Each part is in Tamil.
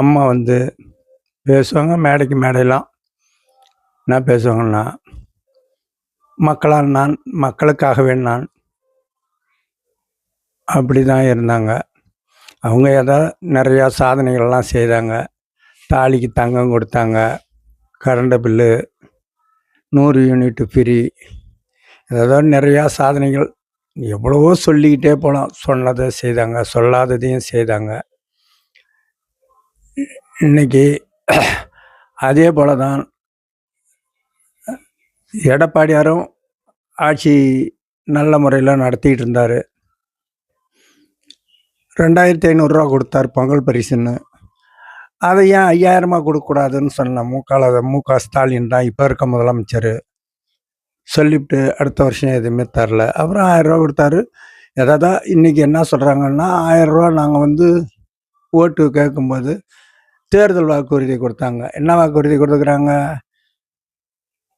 அம்மா வந்து பேசுவாங்க. மேடைக்கு மேடையெல்லாம் என்ன பேசுவாங்கன்னா, மக்களால் நான், மக்களுக்காகவே நான், அப்படி தான் இருந்தாங்க. அவங்க நிறையா சாதனைகள்லாம் செய்தாங்க. தாலிக்கு தங்கம் கொடுத்தாங்க, கரண்ட் பில்லு 100 யூனிட் ஃப்ரீ, ஏதோ நிறையா சாதனைகள் எவ்வளவோ சொல்லிக்கிட்டே போகலாம். சொன்னதை செய்தாங்க, சொல்லாததையும் செய்தாங்க. இன்னைக்கு அதே போல தான் எடப்பாடியாரும் ஆட்சி நல்ல முறையில் நடத்திக்கிட்டு இருந்தார். 2500 கொடுத்தார் பொங்கல் பரிசுன்னு. அதை ஏன் 5000 கொடுக்கக்கூடாதுன்னு சொன்ன மு க ஸ்டாலின் தான் இப்போ இருக்க முதலமைச்சர். சொல்லிவிட்டு அடுத்த வருஷம் எதுவுமே தரல. அப்புறம் 1000 கொடுத்தாரு. எதாவது இன்றைக்கி என்ன சொல்கிறாங்கன்னா, 1000 நாங்கள் வந்து ஓட்டு கேட்கும்போது தேர்தல் வாக்குறுதி கொடுத்தாங்க. என்ன வாக்குறுதி கொடுத்துக்கிறாங்க?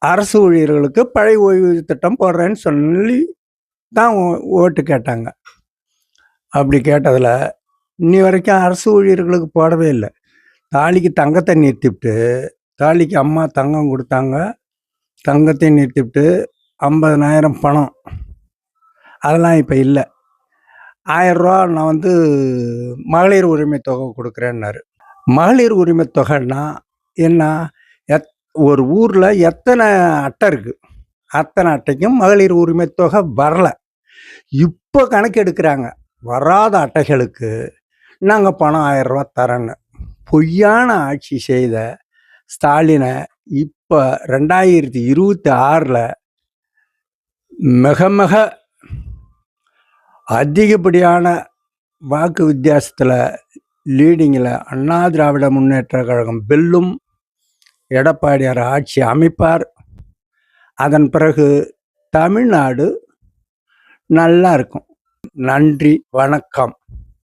அரசு ஊழியர்களுக்கு பழைய ஓய்வு திட்டம் போடுறேன்னு சொல்லி தான் ஓட்டு கேட்டாங்க. அப்படி கேட்டதில் இன்னி வரைக்கும் அரசு ஊழியர்களுக்கு போடவே இல்லை. தாலிக்கு தங்கத்தை நிறுத்திவிட்டு, தாலிக்கு அம்மா தங்கம் கொடுத்தாங்க, தங்கத்தையும் நிறுத்திவிட்டு 50,000 பணம் அதெல்லாம் இப்போ இல்லை. 1000 நான் வந்து மகளிர் உரிமை தொகை கொடுக்குறேன்னாரு. மகளிர் உரிமை தொகைன்னா என்ன? ஒரு ஊரில் எத்தனை அட்டை இருக்குது, அத்தனை அட்டைக்கும் மகளிர் உரிமை தொகை வரலை. இப்போ கணக்கு எடுக்கிறாங்க. வராத அட்டைகளுக்கு நாங்கள் பணம் 1000 தரேன்னு பொய்யான ஆட்சி செய்த ஸ்டாலினை இப்போ 2026 மிக மிக அதிகப்படியான வாக்கு வித்தியாசத்தில் லீடிங்கில் அண்ணா திராவிட முன்னேற்ற கழகம் வெல்லும். எடப்பாடியார் ஆட்சி அமைப்பார். அதன் பிறகு தமிழ்நாடு நல்லா இருக்கும். நன்றி, வணக்கம்.